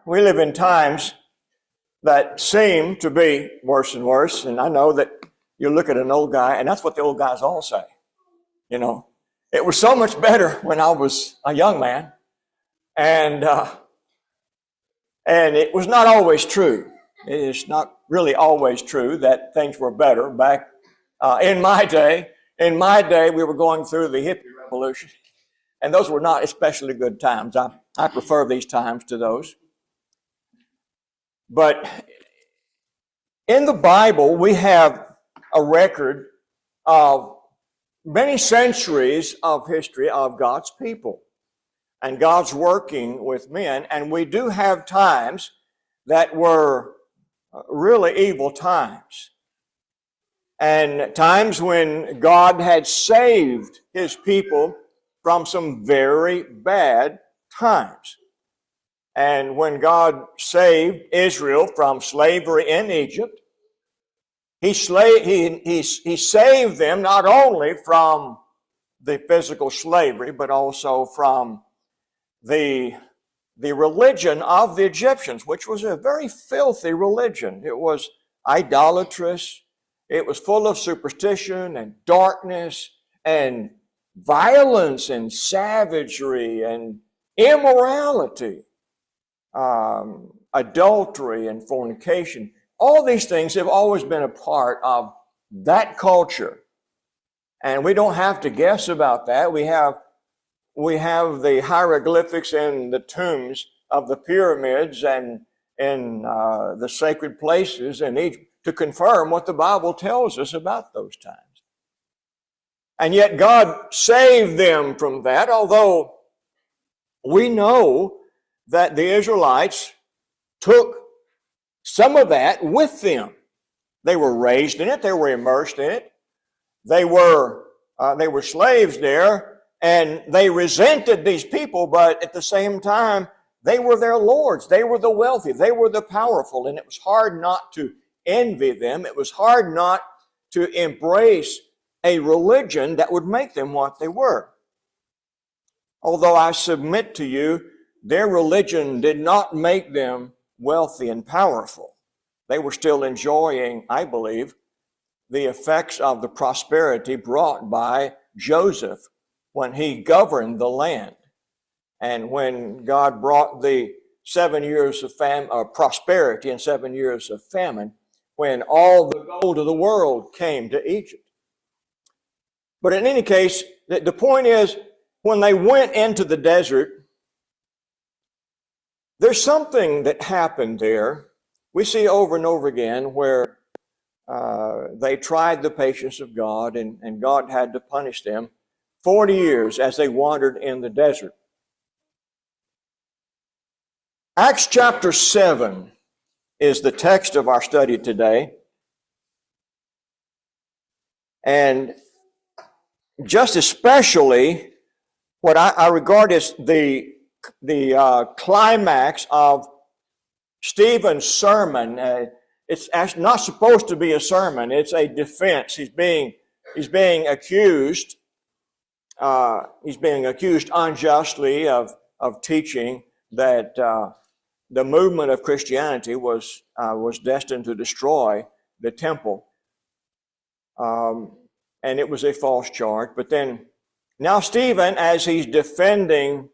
We live in times that seem to be worse and worse. And I know that you look at an old guy, and that's what the old guys all say. You know, it was so much better when I was a young man. And it was not always true. It is not really always true that things were better back in my day. In my day, we were going through the hippie revolution. And those were not especially good times. I prefer these times to those. But in the Bible, we have a record of many centuries of history of God's people and God's working with men. And we do have times that were really evil times. And times when God had saved His people from some very bad times. And when God saved Israel from slavery in Egypt, He saved them not only from the physical slavery, but also from the religion of the Egyptians, which was a very filthy religion. It was idolatrous. It was full of superstition and darkness and violence and savagery and immorality. Adultery and fornication. All these things have always been a part of that culture. And we don't have to guess about that. We have the hieroglyphics in the tombs of the pyramids and in the sacred places in Egypt to confirm what the Bible tells us about those times. And yet God saved them from that, although we know that the Israelites took some of that with them. They were raised in it. They were immersed in it. They were slaves there, and they resented these people, but at the same time, they were their lords. They were the wealthy. They were the powerful, and it was hard not to envy them. It was hard not to embrace a religion that would make them what they were. Although I submit to you, their religion did not make them wealthy and powerful. They were still enjoying, I believe, the effects of the prosperity brought by Joseph when he governed the land. And when God brought the 7 years of prosperity and 7 years of famine, when all the gold of the world came to Egypt. But in any case, the point is, when they went into the desert, there's something that happened there. We see over and over again where they tried the patience of God, and God had to punish them 40 years as they wandered in the desert. Acts chapter 7 is the text of our study today. And just especially what I regard as the climax of Stephen's sermon. It's actually not supposed to be a sermon. It's a defense. He's being accused. He's being accused unjustly of teaching that the movement of Christianity was destined to destroy the temple, and it was a false charge. But then now Stephen, as he's defending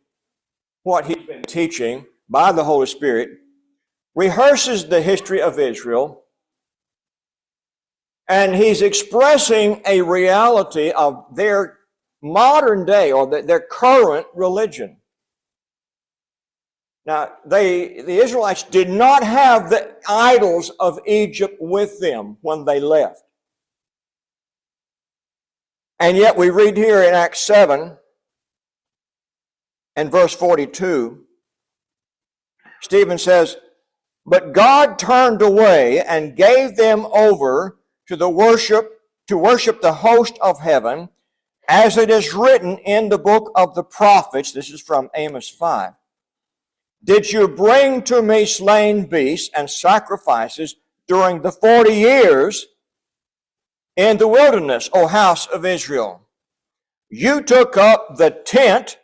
what he's been teaching by the Holy Spirit, rehearses the history of Israel, and he's expressing a reality of their modern day or their current religion. Now, the Israelites did not have the idols of Egypt with them when they left. And yet we read here in Acts 7 and verse 42, Stephen says, "But God turned away and gave them over to worship the host of heaven, as it is written in the book of the prophets." This is from Amos 5. "Did you bring to me slain beasts and sacrifices during the 40 years in the wilderness, O house of Israel? You took up the tent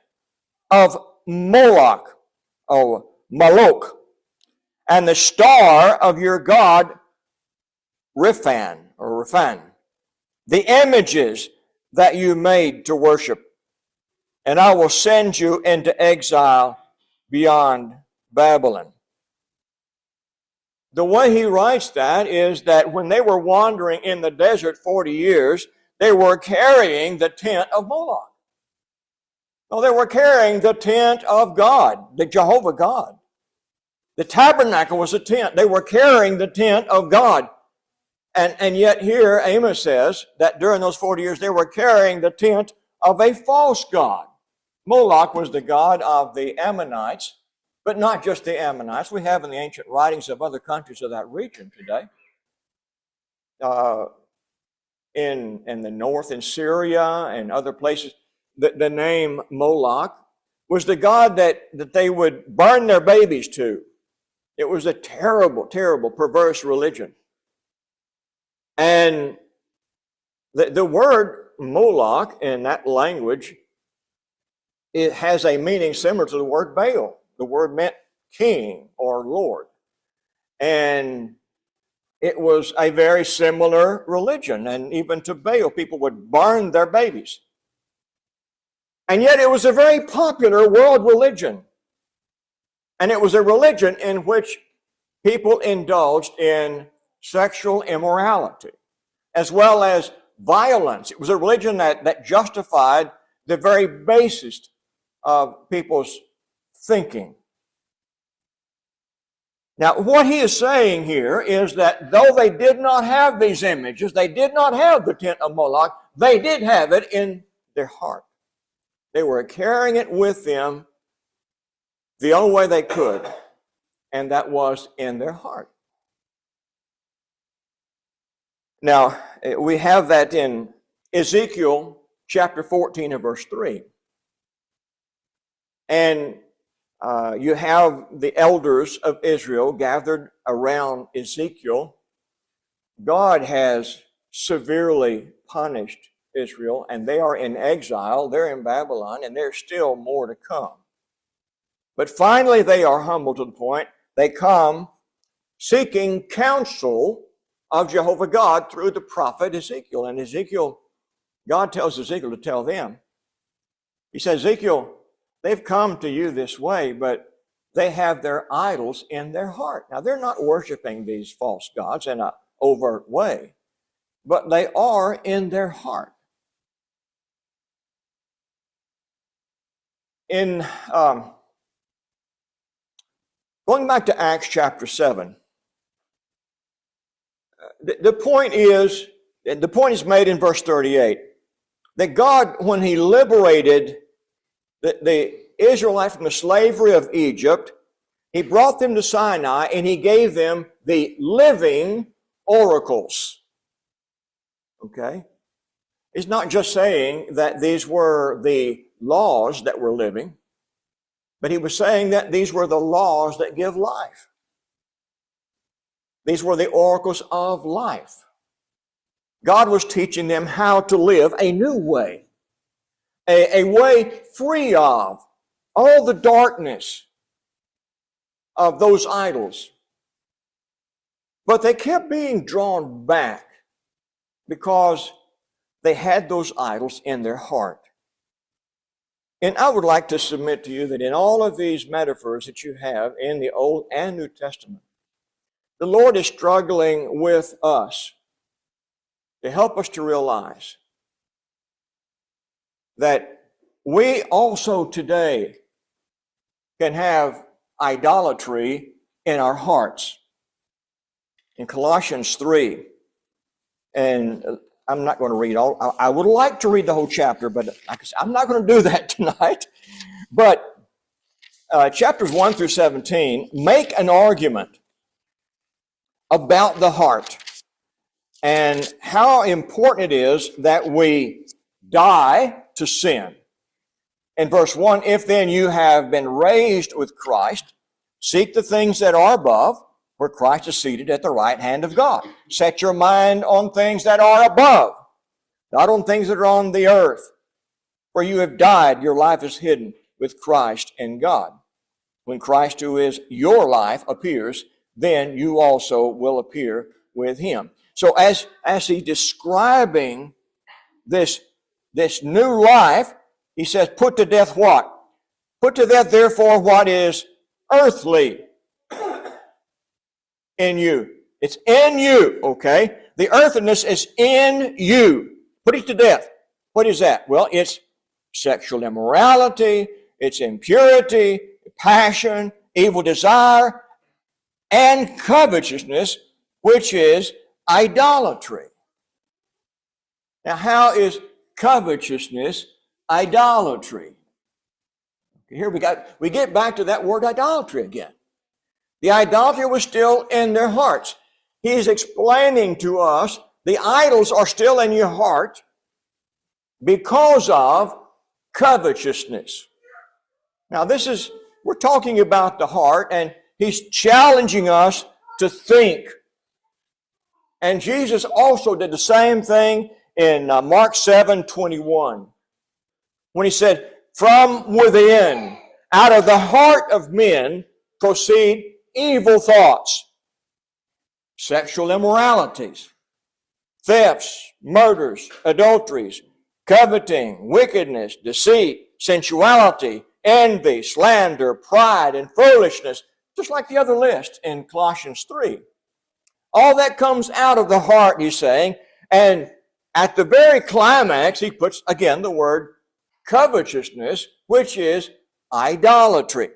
of Moloch, and the star of your god Riphan, the images that you made to worship, and I will send you into exile beyond Babylon. The way he writes that is that when they were wandering in the desert 40 years, they were carrying the tent of Moloch. No, they were carrying the tent of God, the Jehovah God. The tabernacle was a tent. They were carrying the tent of God. And yet here Amos says that during those 40 years they were carrying the tent of a false god. Moloch was the god of the Ammonites, but not just the Ammonites. We have in the ancient writings of other countries of that region today. In the north, in Syria and other places, the name Moloch was the god that they would burn their babies to. It was a terrible, terrible, perverse religion. And the word Moloch in that language, it has a meaning similar to the word Baal. The word meant king or lord. And it was a very similar religion. And even to Baal, people would burn their babies. And yet it was a very popular world religion. And it was a religion in which people indulged in sexual immorality, as well as violence. It was a religion that justified the very basis of people's thinking. Now, what he is saying here is that though they did not have these images, they did not have the tent of Moloch, they did have it in their heart. They were carrying it with them the only way they could, and that was in their heart. Now, we have that in Ezekiel chapter 14 and verse 3. And you have the elders of Israel gathered around Ezekiel. God has severely punished Israel, and they are in exile. They're in Babylon, and there's still more to come. But finally, they are humble to the point they come seeking counsel of Jehovah God through the prophet Ezekiel. And Ezekiel, God tells Ezekiel to tell them. He says, Ezekiel, they've come to you this way, but they have their idols in their heart. Now, they're not worshiping these false gods in an overt way, but they are in their heart. In going back to Acts chapter 7, the point is made in verse 38, that God, when he liberated the Israelites from the slavery of Egypt, he brought them to Sinai and he gave them the living oracles. Okay? It's not just saying that these were the laws that were living, but he was saying that these were the laws that give life. These were the oracles of life. God was teaching them how to live a new way, a way free of all the darkness of those idols. But they kept being drawn back because they had those idols in their heart. And I would like to submit to you that in all of these metaphors that you have in the Old and New Testament, the Lord is struggling with us to help us to realize that we also today can have idolatry in our hearts. In Colossians 3, and I'm not going to read all, I would like to read the whole chapter, but like I said, I'm not going to do that tonight. But chapters 1 through 17 make an argument about the heart and how important it is that we die to sin. In verse 1, if then you have been raised with Christ, seek the things that are above, where Christ is seated at the right hand of God. Set your mind on things that are above, not on things that are on the earth. Where you have died, your life is hidden with Christ in God. When Christ, who is your life, appears, then you also will appear with him. So as he's describing this new life, he says, put to death what? Put to death, therefore, what is earthly in you. It's in you, okay? The earthliness is in you. Put it to death. What is that? Well, it's sexual immorality, it's impurity, passion, evil desire, and covetousness, which is idolatry. Now, how is covetousness idolatry? Here we get back to that word idolatry again. The idolatry was still in their hearts. He's explaining to us the idols are still in your heart because of covetousness. Now we're talking about the heart, and he's challenging us to think. And Jesus also did the same thing in Mark 7:21, when he said, from within, out of the heart of men, proceed evil thoughts, sexual immoralities, thefts, murders, adulteries, coveting, wickedness, deceit, sensuality, envy, slander, pride, and foolishness, just like the other list in Colossians 3. All that comes out of the heart, he's saying, and at the very climax, he puts, again, the word covetousness, which is idolatry.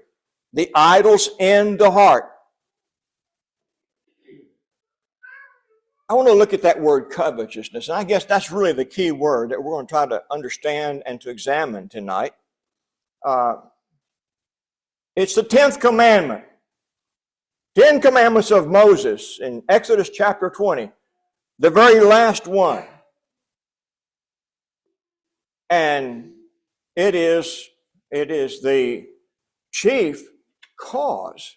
The idols in the heart. I want to look at that word covetousness, and I guess that's really the key word that we're going to try to understand and to examine tonight. It's the 10th commandment. 10 commandments of Moses in Exodus chapter 20, the very last one. And it is the chief cause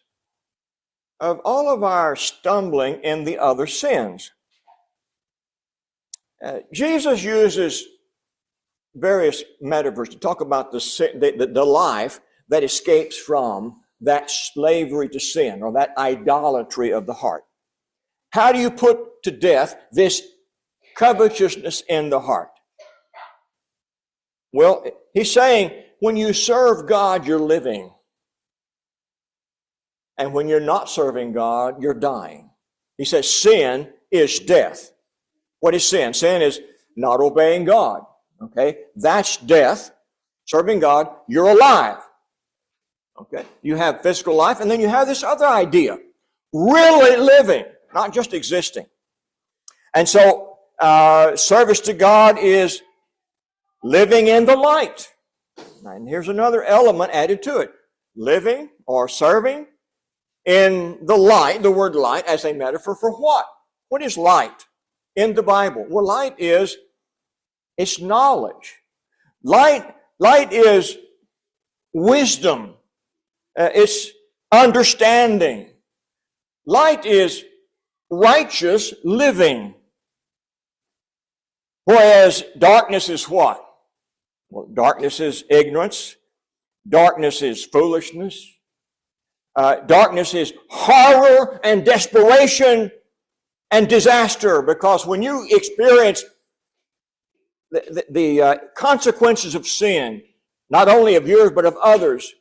of all of our stumbling in the other sins. Jesus uses various metaphors to talk about the life that escapes from that slavery to sin or that idolatry of the heart. How do you put to death this covetousness in the heart? Well, he's saying when you serve God, you're living. And when you're not serving God, you're dying. He says sin is death. What is sin? Sin is not obeying God. Okay? That's death. Serving God, you're alive. Okay? You have physical life, and then you have this other idea. Really living, not just existing. And so, service to God is living in the light. And here's another element added to it. Living or serving in the light, the word light as a metaphor for what? What is light in the Bible? Well, light is, it's knowledge. Light is wisdom. It's understanding. Light is righteous living. Whereas darkness is what? Well, darkness is ignorance. Darkness is foolishness. Darkness is horror and desperation and disaster, because when you experience the consequences of sin, not only of yours but of others,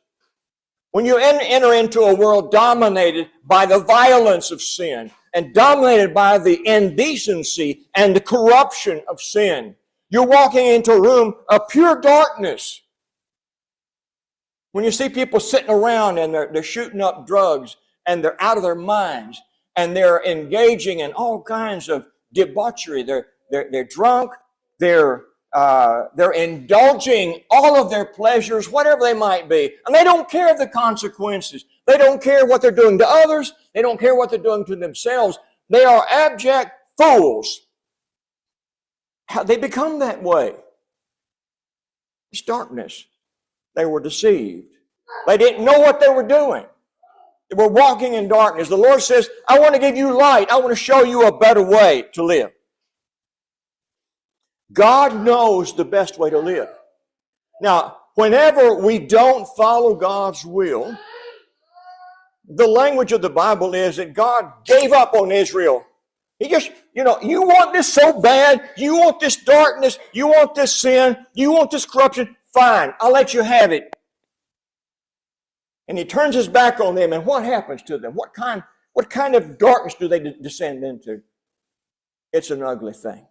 when you enter into a world dominated by the violence of sin and dominated by the indecency and the corruption of sin, you're walking into a room of pure darkness. When you see people sitting around and they're shooting up drugs and they're out of their minds and they're engaging in all kinds of debauchery, they're drunk, they're indulging all of their pleasures, whatever they might be, and they don't care the consequences. They don't care what they're doing to others. They don't care what they're doing to themselves. They are abject fools. How they become that way? It's darkness. They were deceived. They didn't know what they were doing. They were walking in darkness. The Lord says, I want to give you light. I want to show you a better way to live. God knows the best way to live. Now, whenever we don't follow God's will, the language of the Bible is that God gave up on Israel. He just, you want this so bad, you want this darkness, you want this sin, you want this corruption, fine, I'll let you have it. And he turns his back on them, and what happens to them? What kind of darkness do they descend into? It's an ugly thing.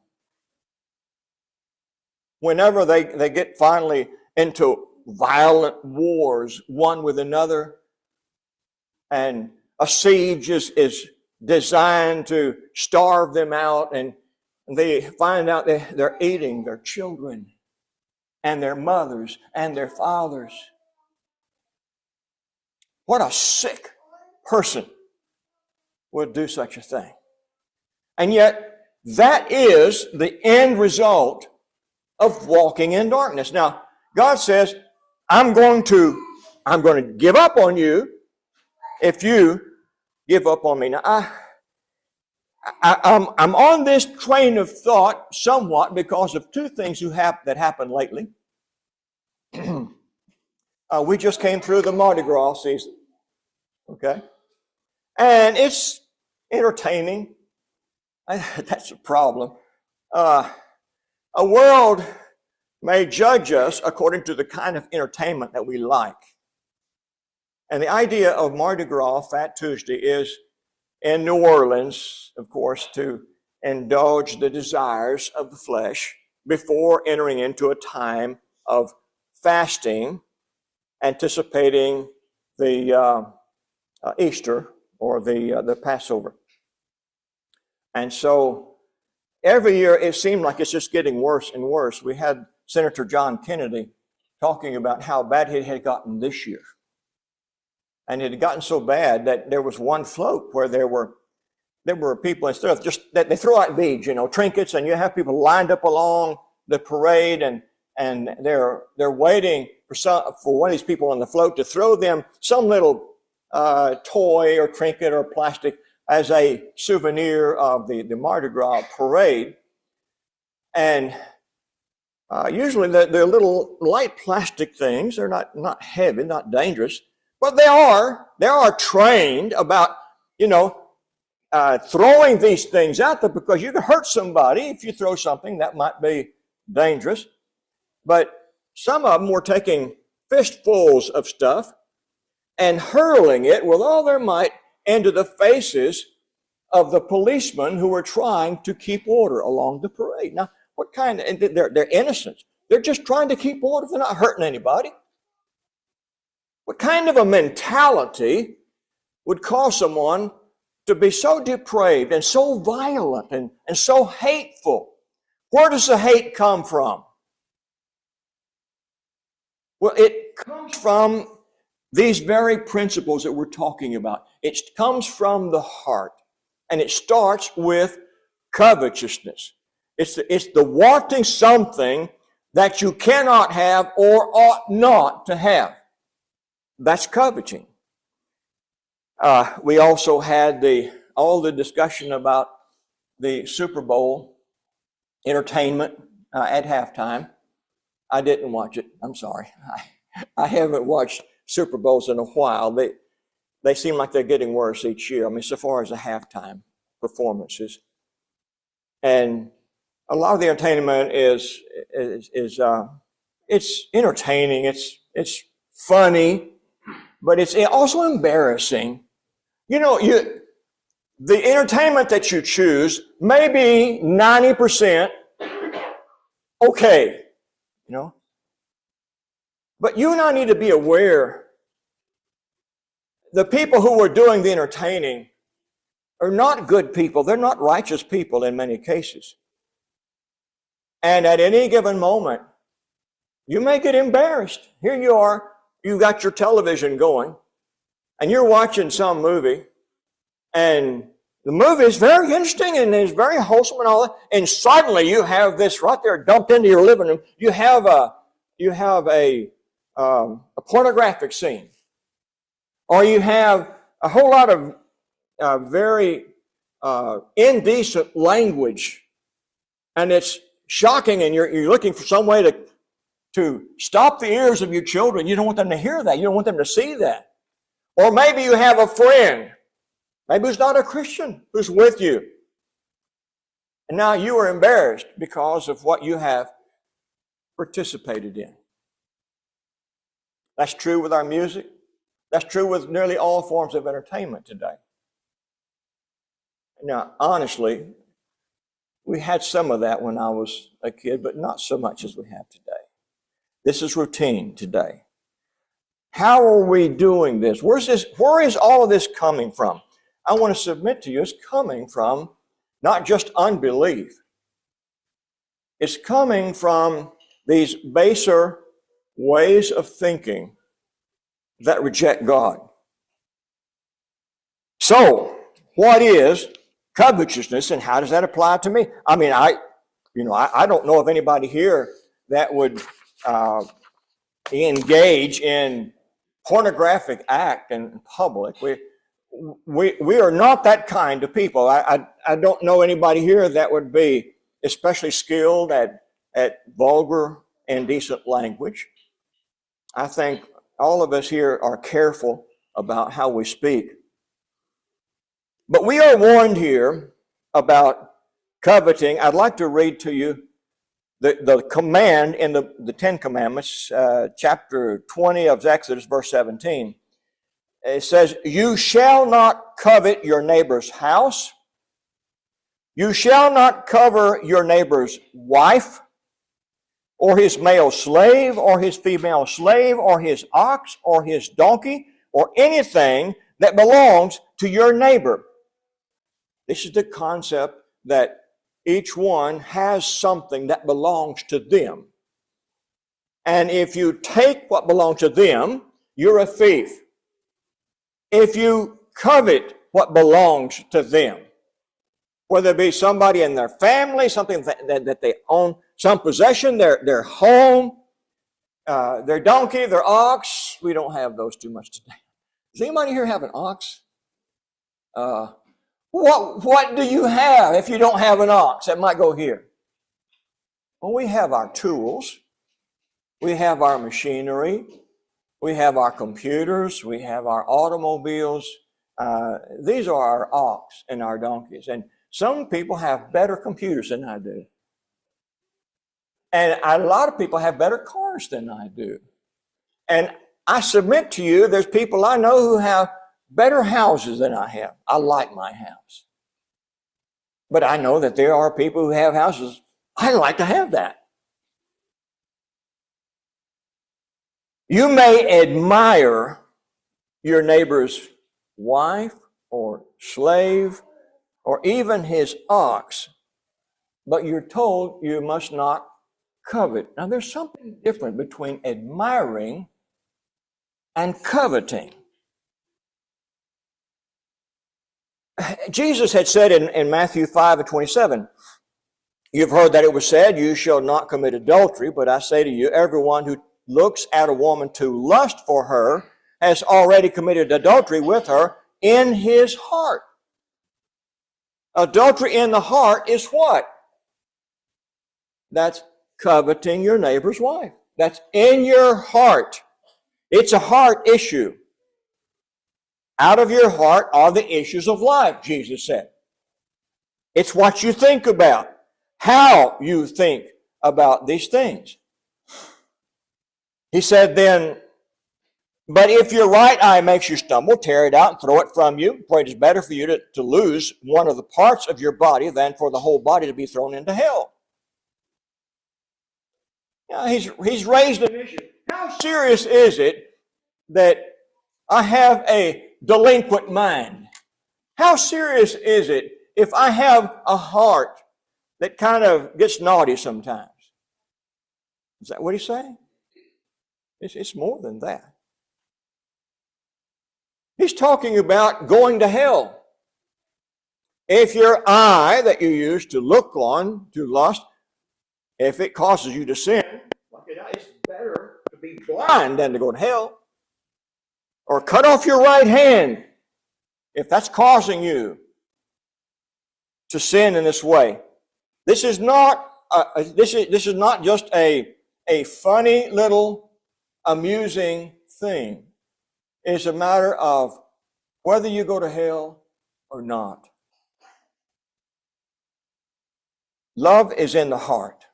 Whenever they get finally into violent wars one with another, and a siege is designed to starve them out, and they find out they're eating their children and their mothers and their fathers. What a sick person would do such a thing. And yet, that is the end result of walking in darkness. Now, God says, I'm going to give up on you if you give up on me. Now, I'm on this train of thought somewhat because of two things that happened lately. We just came through the Mardi Gras season. Okay? And it's entertaining. That's a problem. A world may judge us according to the kind of entertainment that we like. And the idea of Mardi Gras, Fat Tuesday, is in New Orleans, of course, to indulge the desires of the flesh before entering into a time of fasting, anticipating the Easter or the Passover. And so every year it seemed like it's just getting worse and worse. We had Senator John Kennedy talking about how bad it had gotten this year. And it had gotten so bad that there was one float where there were people, instead of just that they throw out beads, trinkets, and you have people lined up along the parade, and they're waiting for one of these people on the float to throw them some little toy or trinket or plastic as a souvenir of the Mardi Gras parade. And usually they're little light plastic things. They're not heavy, not dangerous, but they are trained about, throwing these things out there because you can hurt somebody if you throw something that might be dangerous. But some of them were taking fistfuls of stuff and hurling it with all their might into the faces of the policemen who were trying to keep order along the parade. Now, what kind of, they're innocent. They're just trying to keep order. They're not hurting anybody. What kind of a mentality would cause someone to be so depraved and so violent and so hateful? Where does the hate come from? Well, it comes from these very principles that we're talking about. It comes from the heart, and it starts with covetousness. It's the wanting something that you cannot have or ought not to have. That's coveting. We also had all the discussion about the Super Bowl entertainment at halftime. I didn't watch it. I'm sorry. I haven't watched Super Bowls in a while. They seem like they're getting worse each year. I mean, so far as the halftime performances. And a lot of the entertainment is it's entertaining. It's funny, but it's also embarrassing. The entertainment that you choose may be 90% okay, But you and I need to be aware the people who are doing the entertaining are not good people. They're not righteous people in many cases. And at any given moment, you may get embarrassed. Here you are, you've got your television going, and you're watching some movie, and the movie is very interesting and is very wholesome and all that, and suddenly you have this right there dumped into your living room. You have a pornographic scene, or you have a whole lot of very indecent language, and it's shocking, and you're looking for some way to stop the ears of your children. You don't want them to hear that. You don't want them to see that. Or maybe you have a friend, maybe who's not a Christian, who's with you. And now you are embarrassed because of what you have participated in. That's true with our music. That's true with nearly all forms of entertainment today. Now, honestly, we had some of that when I was a kid, but not so much as we have today. This is routine today. How are we doing this? Where is all of this coming from? I want to submit to you, it's coming from not just unbelief. It's coming from these baser ways of thinking that reject God. So, what is covetousness and how does that apply to me? I mean, I don't know of anybody here that would engage in pornographic act in public. We are not that kind of people. I don't know anybody here that would be especially skilled at vulgar, indecent language. I think all of us here are careful about how we speak. But we are warned here about coveting. I'd like to read to you the command in the Ten Commandments, chapter 20 of Exodus, verse 17. It says, "You shall not covet your neighbor's house. You shall not covet your neighbor's wife, or his male slave, or his female slave, or his ox, or his donkey, or anything that belongs to your neighbor." This is the concept that each one has something that belongs to them. And if you take what belongs to them, you're a thief. If you covet what belongs to them, whether it be somebody in their family, something that they own, some possession, their home, their donkey, their ox. We don't have those too much today. Does anybody here have an ox? What do you have if you don't have an ox? That might go here. Well, we have our tools. We have our machinery. We have our computers. We have our automobiles. These are our ox and our donkeys. And some people have better computers than I do. And a lot of people have better cars than I do. And I submit to you, there's people I know who have better houses than I have. I like my house. But I know that there are people who have houses. I'd like to have that. You may admire your neighbor's wife or slave or even his ox, but you're told you must not covet. Now, there's something different between admiring and coveting. Jesus had said in Matthew 5:27, "You've heard that it was said, 'You shall not commit adultery,' but I say to you, everyone who looks at a woman to lust for her has already committed adultery with her in his heart." Adultery in the heart is what? That's coveting your neighbor's wife. That's in your heart. It's a heart issue. Out of your heart are the issues of life, Jesus said. It's what you think about, how you think about these things. He said then, "But if your right eye makes you stumble, tear it out and throw it from you. For it is better for you to lose one of the parts of your body than for the whole body to be thrown into hell." Now, he's raised an issue. How serious is it that I have a delinquent mind? How serious is it if I have a heart that kind of gets naughty sometimes? Is that what he's saying? It's more than that. He's talking about going to hell. If your eye that you use to look on, to lust, if it causes you to sin, it's better to be blind than to go to hell. Or cut off your right hand if that's causing you to sin in this way. This is not just a funny little amusing thing. is a matter of whether you go to hell or not. Love is in the heart.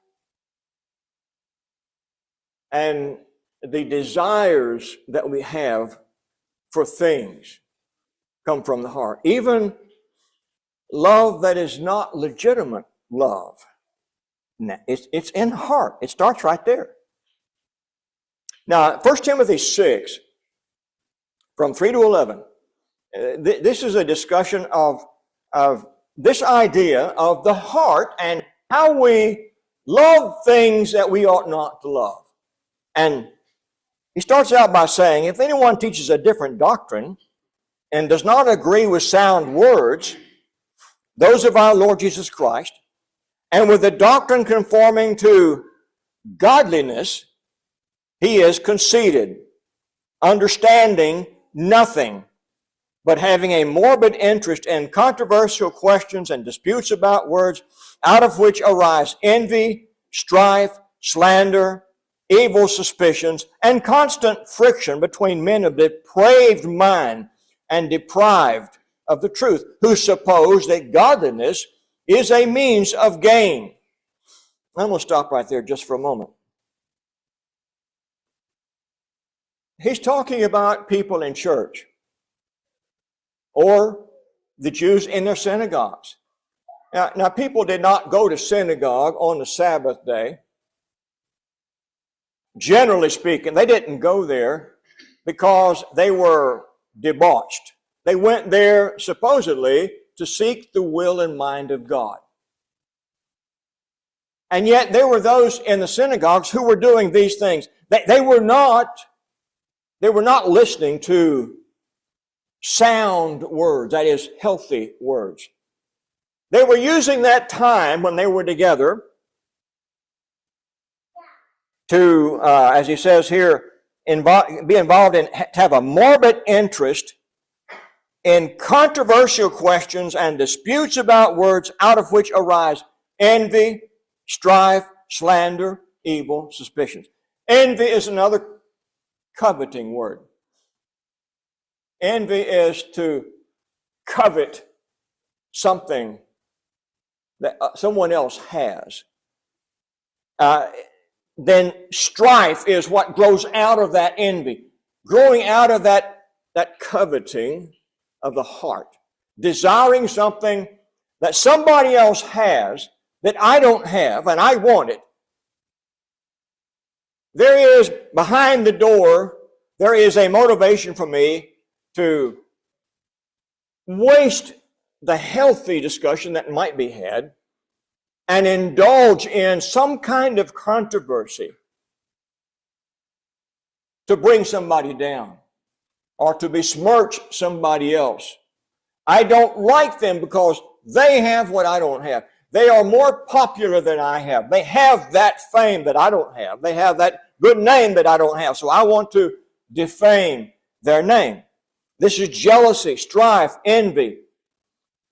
And the desires that we have for things come from the heart. Even love that is not legitimate love. It's in the heart. It starts right there. Now, 1 Timothy 6, from 3 to 11, this is a discussion of this idea of the heart and how we love things that we ought not to love. And he starts out by saying, if anyone teaches a different doctrine and does not agree with sound words, those of our Lord Jesus Christ, and with the doctrine conforming to godliness, he is conceited, understanding nothing, but having a morbid interest in controversial questions and disputes about words, out of which arise envy, strife, slander, evil suspicions, and constant friction between men of depraved mind and deprived of the truth, who suppose that godliness is a means of gain. I'm going to stop right there just for a moment. He's talking about people in church or the Jews in their synagogues. Now, people did not go to synagogue on the Sabbath day. Generally speaking, they didn't go there because they were debauched. They went there supposedly to seek the will and mind of God. And yet there were those in the synagogues who were doing these things. They were not listening to sound words, that is, healthy words. They were using that time when they were together to, as he says here, be involved in, to have a morbid interest in controversial questions and disputes about words, out of which arise envy, strife, slander, evil suspicions. Envy is another coveting word. Envy is to covet something that someone else has. Then strife is what grows out of that envy, growing out of that coveting of the heart, desiring something that somebody else has that I don't have and I want it. There is, behind the door, there is a motivation for me to waste the healthy discussion that might be had and indulge in some kind of controversy to bring somebody down or to besmirch somebody else. I don't like them because they have what I don't have. They are more popular than I have. They have that fame that I don't have. They have that good name that I don't have. So I want to defame their name. This is jealousy, strife, envy.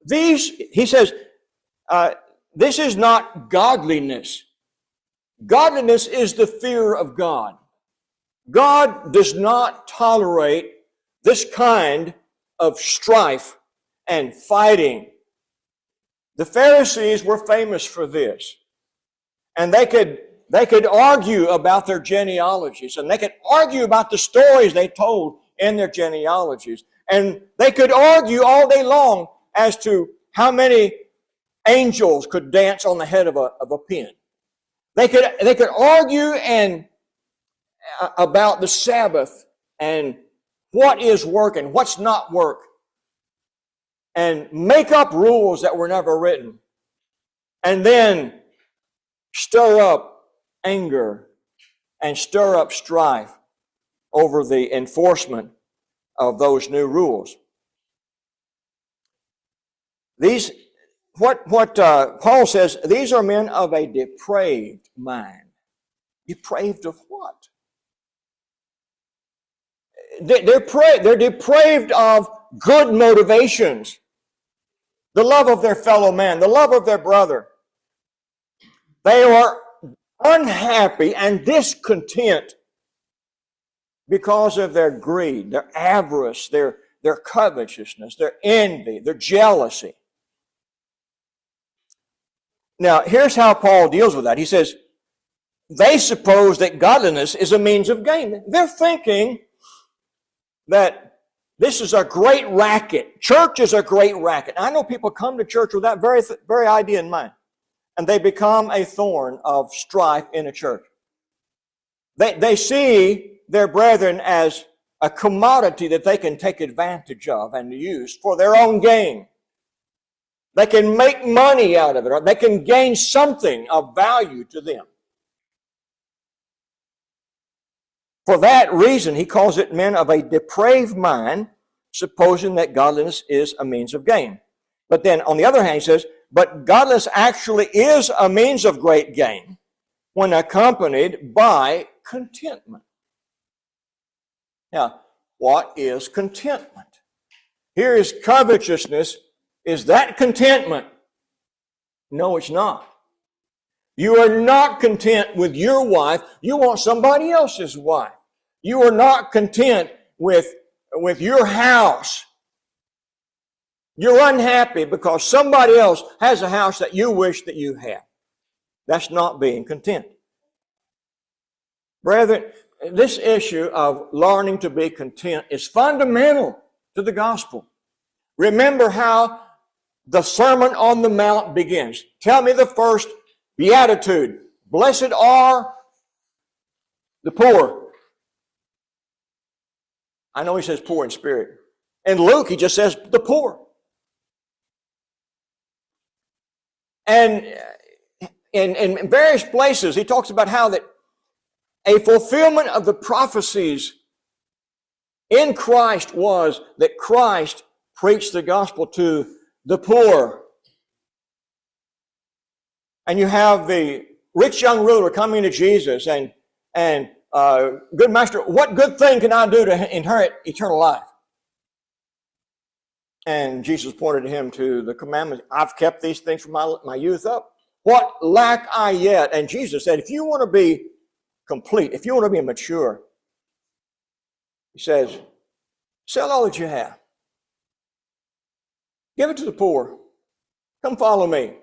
These, he says, this is not godliness. Godliness is the fear of God. God does not tolerate this kind of strife and fighting. The Pharisees were famous for this. And they could argue about their genealogies, and they could argue about the stories they told in their genealogies. And they could argue all day long as to how many angels could dance on the head of a pin. They could argue about the Sabbath and what is work and what's not work, and make up rules that were never written, and then stir up anger and stir up strife over the enforcement of those new rules. These, what Paul says, these are men of a depraved mind. Depraved of what? They're depraved of good motivations. The love of their fellow man, the love of their brother. They are unhappy and discontent because of their greed, their avarice, their covetousness, their envy, their jealousy. Now, here's how Paul deals with that. He says, they suppose that godliness is a means of gain. They're thinking that this is a great racket. Church is a great racket. I know people come to church with that very idea in mind, and they become a thorn of strife in a church. They see their brethren as a commodity that they can take advantage of and use for their own gain. They can make money out of it, or they can gain something of value to them. For that reason, he calls it men of a depraved mind, supposing that godliness is a means of gain. But then, on the other hand, he says, but godliness actually is a means of great gain when accompanied by contentment. Now, what is contentment? Here is covetousness. Is that contentment? No, it's not. You are not content with your wife. You want somebody else's wife. You are not content with your house. You're unhappy because somebody else has a house that you wish that you had. That's not being content. Brethren, this issue of learning to be content is fundamental to the gospel. Remember how the Sermon on the Mount begins. Tell me the first beatitude. Blessed are the poor. I know he says poor in spirit. In Luke, he just says the poor. And in various places, he talks about how that a fulfillment of the prophecies in Christ was that Christ preached the gospel to the poor. And you have the rich young ruler coming to Jesus and good master, what good thing can I do to inherit eternal life? And Jesus pointed him to the commandments. I've kept these things from my youth up. What lack I yet? And Jesus said, if you want to be complete, if you want to be mature, he says, sell all that you have. Give it to the poor. Come follow me.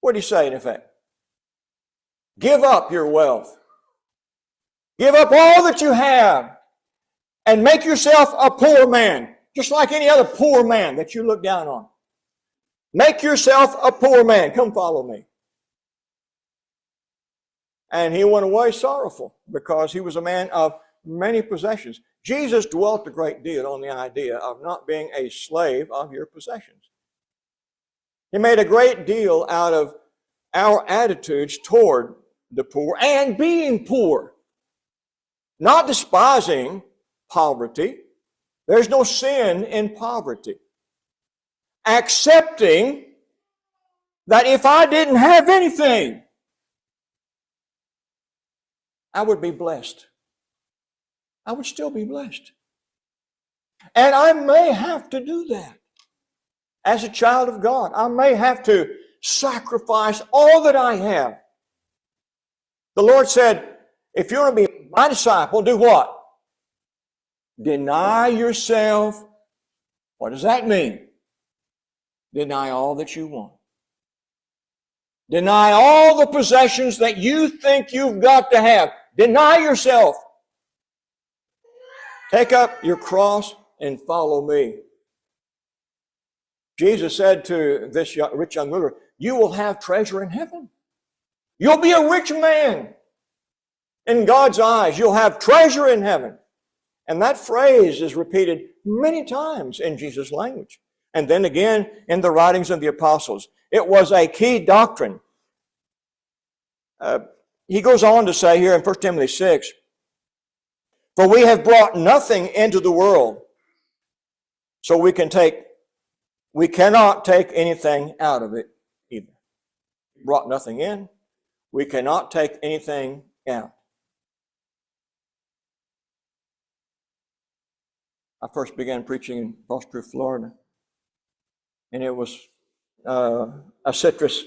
What did he say in effect? Give up your wealth. Give up all that you have and make yourself a poor man, just like any other poor man that you look down on. Make yourself a poor man. Come follow me. And he went away sorrowful because he was a man of many possessions. Jesus dwelt a great deal on the idea of not being a slave of your possessions. He made a great deal out of our attitudes toward the poor and being poor. Not despising poverty. There's no sin in poverty. Accepting that if I didn't have anything, I would be blessed. I would still be blessed. And I may have to do that. As a child of God, I may have to sacrifice all that I have. The Lord said, if you want to be my disciple, do what? Deny yourself. What does that mean? Deny all that you want. Deny all the possessions that you think you've got to have. Deny yourself. Take up your cross and follow me. Jesus said to this rich young ruler, you will have treasure in heaven. You'll be a rich man. In God's eyes, you'll have treasure in heaven. And that phrase is repeated many times in Jesus' language. And then again in the writings of the apostles. It was a key doctrine. He goes on to say here in 1 Timothy 6, for we have brought nothing into the world, so we cannot take anything out of it either. We brought nothing in, we cannot take anything out. I first began preaching in Frostproof, Florida, and it was a citrus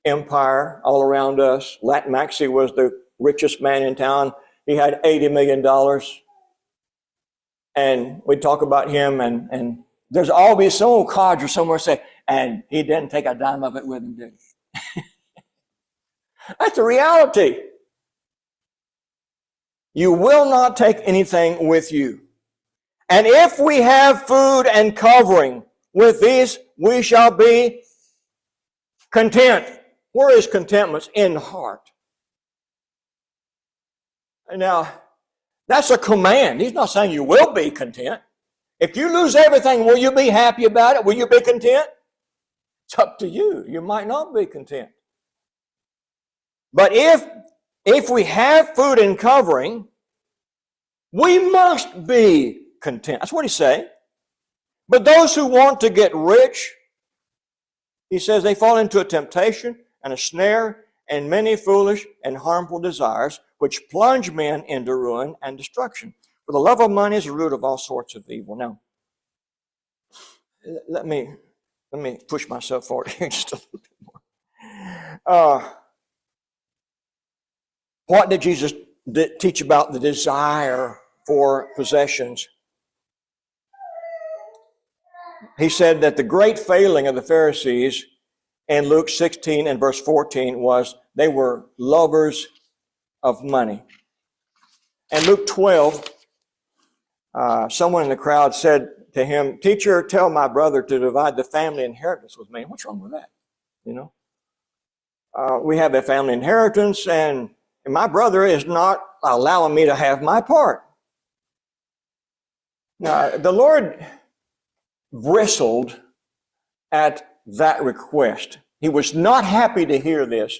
empire all around us. Lat Maxey was the richest man in town. he had $80 million. And we talk about him, and there's always some old codger somewhere say, and he didn't take a dime of it with him, did he? That's the reality. You will not take anything with you. And if we have food and covering, with these we shall be content. Where is contentment? In the heart. Now, that's a command. He's not saying you will be content. If you lose everything, will you be happy about it? Will you be content? It's up to you. You might not be content. But if we have food and covering, we must be content. That's what he's saying. But those who want to get rich, he says they fall into a temptation and a snare and many foolish and harmful desires, which plunge men into ruin and destruction. For the love of money is the root of all sorts of evil. Now, let me push myself forward here just a little bit more. What did Jesus teach about the desire for possessions? He said that the great failing of the Pharisees in Luke 16 and verse 14 was they were lovers of money. And Luke 12, someone in the crowd said to him, "Teacher, tell my brother to divide the family inheritance with me." What's wrong with that? You know, we have a family inheritance, and my brother is not allowing me to have my part. Now, the Lord bristled at that request. He was not happy to hear this.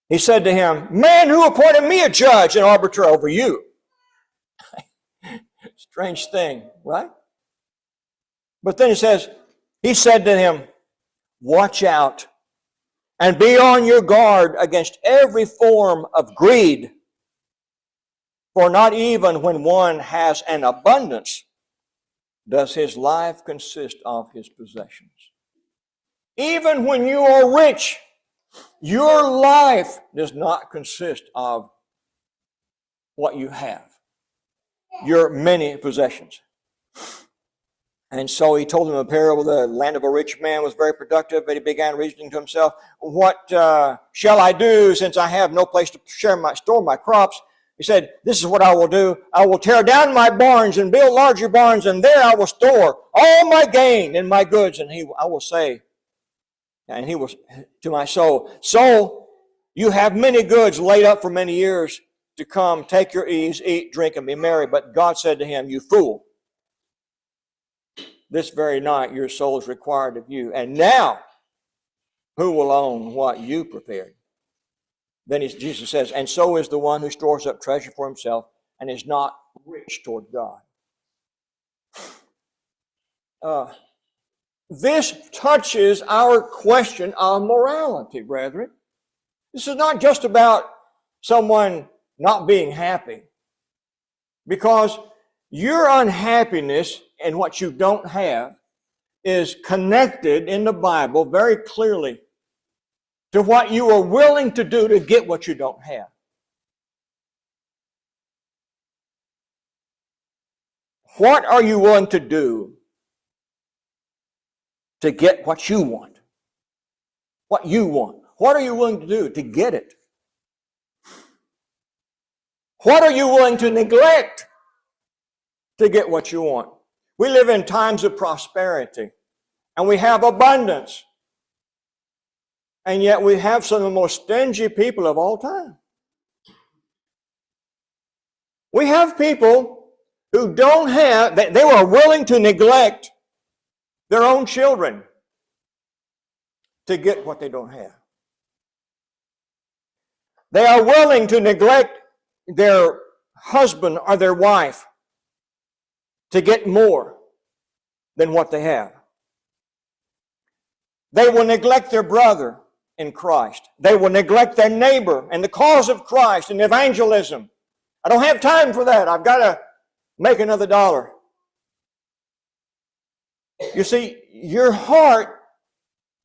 He said to him, "Man, who appointed me a judge and arbiter over you?" Strange thing, right? But then he said to him, "Watch out and be on your guard against every form of greed. For not even when one has an abundance does his life consist of his possessions." Even when you are rich, your life does not consist of what you have, your many possessions. And so he told him a parable. The land of a rich man was very productive, but he began reasoning to himself, "What shall I do since I have no place to store my crops?" He said, "This is what I will do. I will tear down my barns and build larger barns, and there I will store all my gain and my goods." And I will say, and he was to my soul, "Soul, you have many goods laid up for many years to come. Take your ease, eat, drink, and be merry." But God said to him, "You fool, this very night your soul is required of you. And now, who will own what you prepared?" Then Jesus says, "And so is the one who stores up treasure for himself and is not rich toward God." This touches our question of morality, brethren. This is not just about someone not being happy, because your unhappiness and what you don't have is connected in the Bible very clearly to what you are willing to do to get what you don't have. What are you willing to do to get what you want? What you want. What are you willing to do to get it? What are you willing to neglect to get what you want? We live in times of prosperity, and we have abundance. And yet we have some of the most stingy people of all time. We have people who don't have, they were willing to neglect their own children to get what they don't have. They are willing to neglect their husband or their wife to get more than what they have. They will neglect their brother in Christ. They will neglect their neighbor and the cause of Christ and evangelism. "I don't have time for that. I've got to make another dollar." You see, your heart,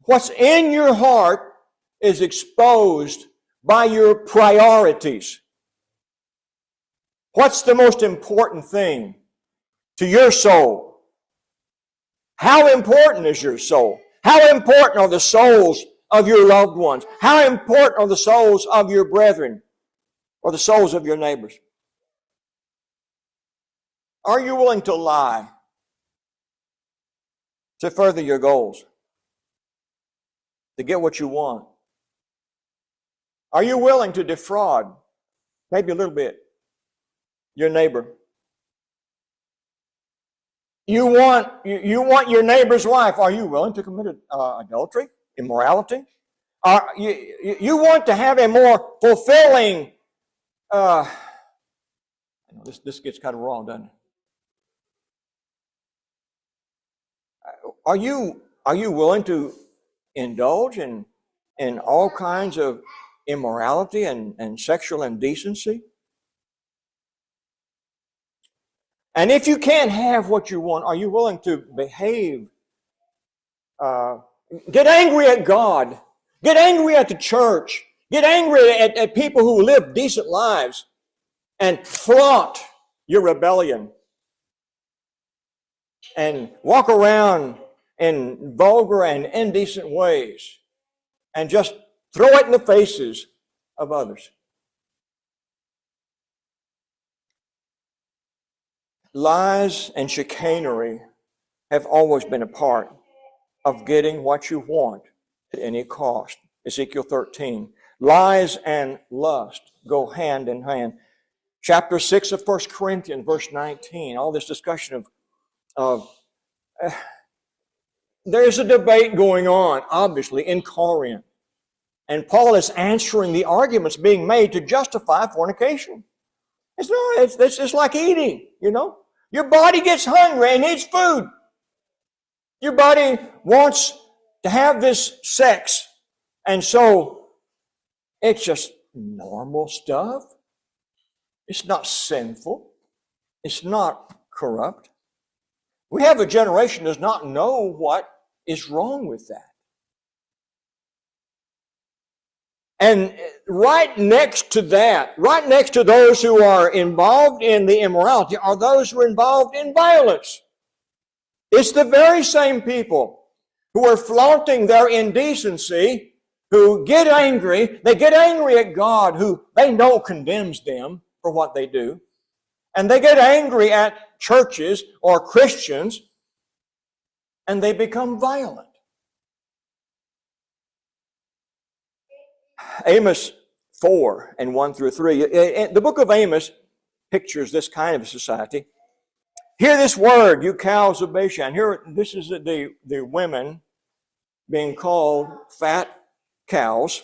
what's in your heart is exposed by your priorities. What's the most important thing to your soul? How important is your soul? How important are the souls of your loved ones? How important are the souls of your brethren or the souls of your neighbors? Are you willing to lie to further your goals, to get what you want? Are you willing to defraud, maybe a little bit, your neighbor? You want your neighbor's wife. Are you willing to commit adultery, immorality? You want to have a more fulfilling. This gets kind of wrong, doesn't it? Are you willing to indulge in all kinds of immorality and sexual indecency? And if you can't have what you want, are you willing to behave? Get angry at God. Get angry at the church. Get angry at people who live decent lives and flaunt your rebellion and walk around in vulgar and indecent ways and just throw it in the faces of others. Lies and chicanery have always been a part of getting what you want at any cost. Ezekiel 13. Lies and lust go hand in hand. Chapter 6 of 1 Corinthians, verse 19. All this discussion of there's a debate going on, obviously, in Corinth. And Paul is answering the arguments being made to justify fornication. It's just like eating, you know. Your body gets hungry and needs food. Your body wants to have this sex. And so it's just normal stuff. It's not sinful. It's not corrupt. We have a generation that does not know what is wrong with that. And right next to that, right next to those who are involved in the immorality, are those who are involved in violence. It's the very same people who are flaunting their indecency, who get angry. They get angry at God, who they know condemns them for what they do. And they get angry at churches or Christians, and they become violent. Amos 4 and 1 through 3. The book of Amos pictures this kind of a society. Hear this word, you cows of Bashan. Here, this is the women being called fat cows.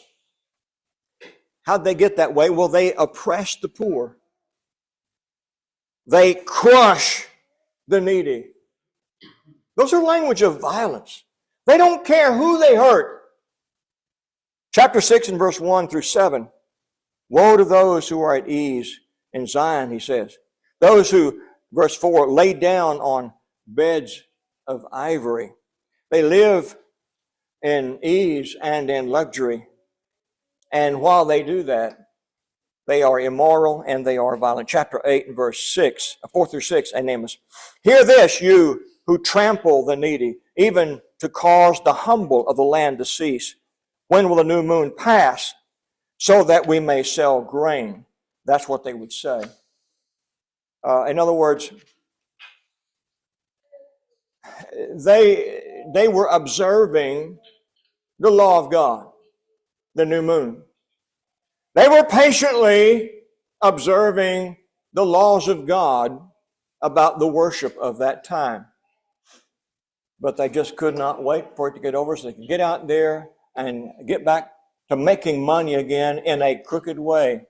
How'd they get that way? Well, they oppress the poor. They crush the needy. Those are language of violence. They don't care who they hurt. Chapter 6 and verse 1 through 7. Woe to those who are at ease in Zion, he says. Those who, verse 4, lay down on beds of ivory. They live in ease and in luxury. And while they do that, they are immoral and they are violent. Chapter 8 and verse 6, 4 through 6, and Amos. Hear this, you who trample the needy, even to cause the humble of the land to cease. When will the new moon pass so that we may sell grain? That's what they would say. In other words, they were observing the law of God, the new moon. They were patiently observing the laws of God about the worship of that time. But they just could not wait for it to get over so they could get out there and get back to making money again in a crooked way,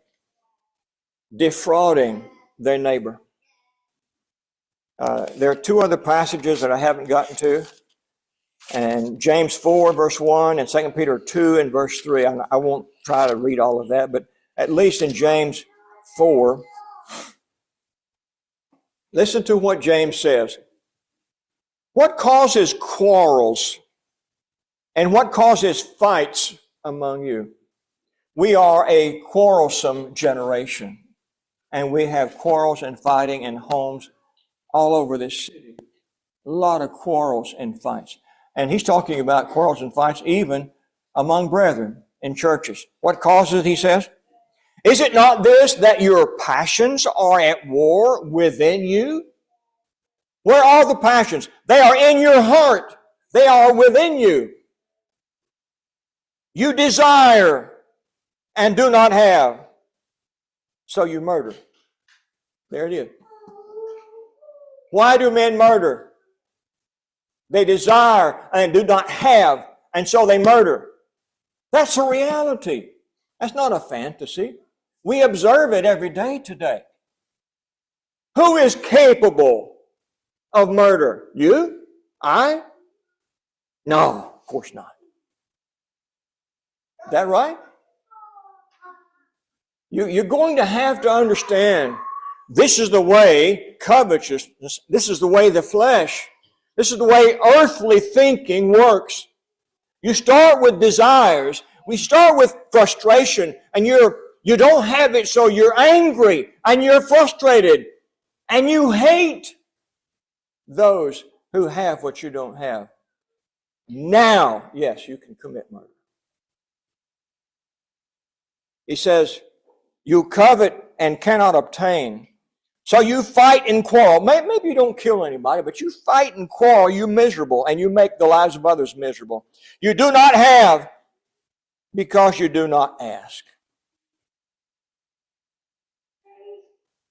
defrauding their neighbor. There are two other passages that I haven't gotten to. And James 4, verse 1, and 2 Peter 2 and verse 3. I won't try to read all of that, but at least in James 4, listen to what James says. What causes quarrels and what causes fights among you? We are a quarrelsome generation, and we have quarrels and fighting in homes all over this city. A lot of quarrels and fights. And he's talking about quarrels and fights even among brethren in churches. What causes it, he says? Is it not this, that your passions are at war within you? Where are the passions? They are in your heart. They are within you. You desire and do not have, so you murder. There it is. Why do men murder? They desire and do not have, and so they murder. That's a reality. That's not a fantasy. We observe it every day today. Who is capable of murder? You? I? No, of course not. Is that right? You're going to have to understand this is the way covetousness, this is the way the flesh, this is the way earthly thinking works. You start with desires. We start with frustration, and you don't have it, so you're angry and you're frustrated and you hate those who have what you don't have. Now, yes, you can commit murder. He says, you covet and cannot obtain. So you fight and quarrel. Maybe you don't kill anybody, but you fight and quarrel, you're miserable, and you make the lives of others miserable. You do not have because you do not ask.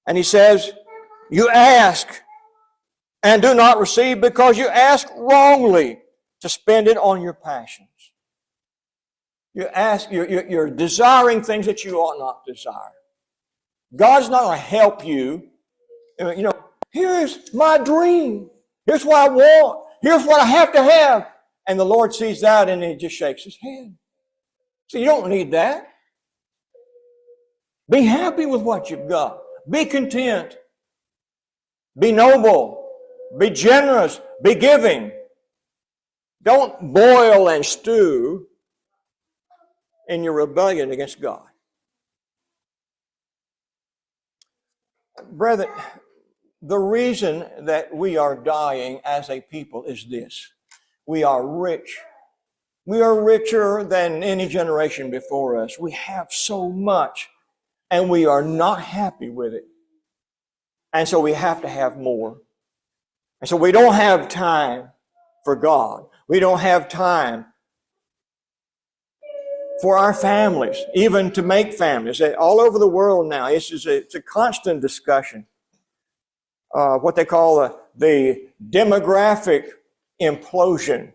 And he says, you ask and do not receive because you ask wrongly to spend it on your passions. You're desiring things that you ought not desire. God's not going to help you. You know, here's my dream. Here's what I want. Here's what I have to have. And the Lord sees that and He just shakes His head. So you don't need that. Be happy with what you've got. Be content. Be noble. Be generous. Be giving. Don't boil and stew in your rebellion against God. Brethren, the reason that we are dying as a people is this. We are rich. We are richer than any generation before us. We have so much, and we are not happy with it. And so we have to have more. And so we don't have time for God. We don't have time for our families, even to make families. All over the world now, it's a constant discussion. What they call the demographic implosion,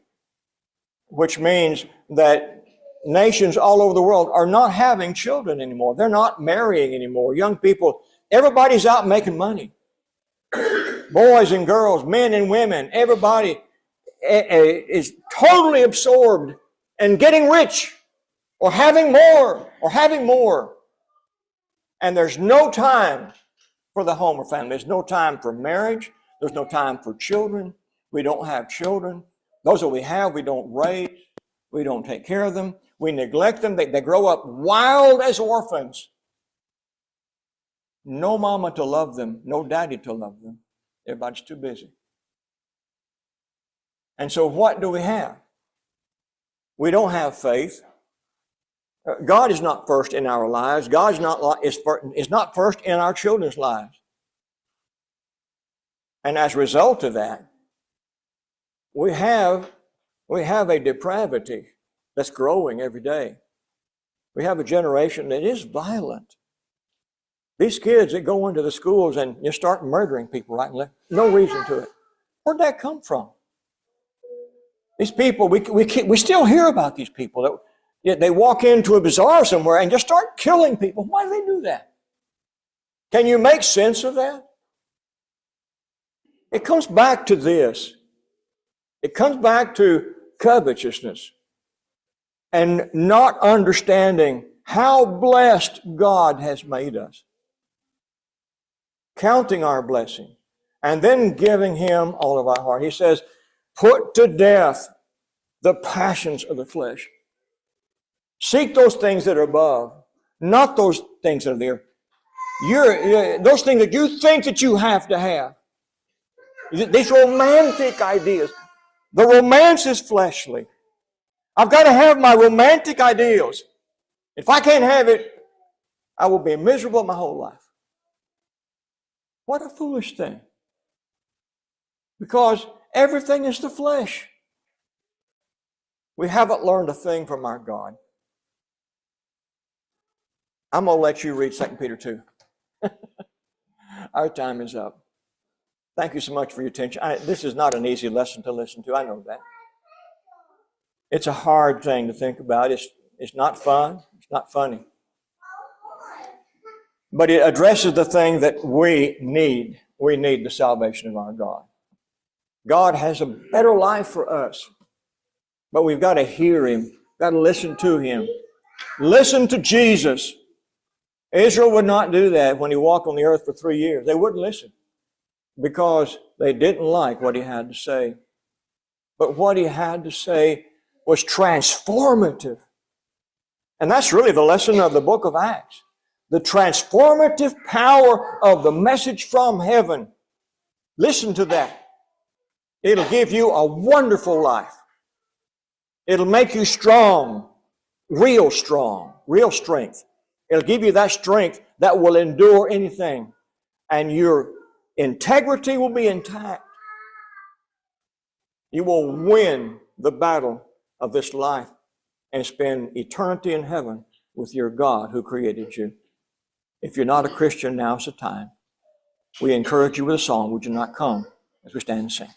which means that nations all over the world are not having children anymore. They're not marrying anymore. Young people, everybody's out making money. Boys and girls, men and women, everybody is totally absorbed in getting rich or having more. And there's no time for the home or family. There's no time for marriage. There's no time for children. We don't have children. Those that we have, we don't raise. We don't take care of them. We neglect them. They grow up wild as orphans. No mama to love them. No daddy to love them. Everybody's too busy. And so what do we have? We don't have faith. God is not first in our lives. God is not first in our children's lives. And as a result of that, we have a depravity that's growing every day. We have a generation that is violent. These kids that go into the schools and you start murdering people right and left, no reason to it. Where'd that come from? These people, we still hear about these people that they walk into a bazaar somewhere and just start killing people. Why do they do that? Can you make sense of that? It comes back to this. It comes back to covetousness and not understanding how blessed God has made us. Counting our blessing and then giving Him all of our heart. He says, put to death the passions of the flesh. Seek those things that are above, not those things that are there. Those things that you think that you have to have. These romantic ideas. The romance is fleshly. I've got to have my romantic ideals. If I can't have it, I will be miserable my whole life. What a foolish thing. Because everything is the flesh. We haven't learned a thing from our God. I'm going to let you read 2 Peter 2. Our time is up. Thank you so much for your attention. This is not an easy lesson to listen to. I know that. It's a hard thing to think about. It's not fun. It's not funny. But it addresses the thing that we need. We need the salvation of our God. God has a better life for us. But we've got to hear Him. We've got to listen to Him. Listen to Jesus. Israel would not do that when He walked on the earth for 3 years. They wouldn't listen because they didn't like what He had to say. But what He had to say was transformative. And that's really the lesson of the book of Acts. The transformative power of the message from heaven. Listen to that. It'll give you a wonderful life. It'll make you strong, real strength. It'll give you that strength that will endure anything. And your integrity will be intact. You will win the battle of this life and spend eternity in heaven with your God who created you. If you're not a Christian, now's the time. We encourage you with a song. Would you not come as we stand and sing?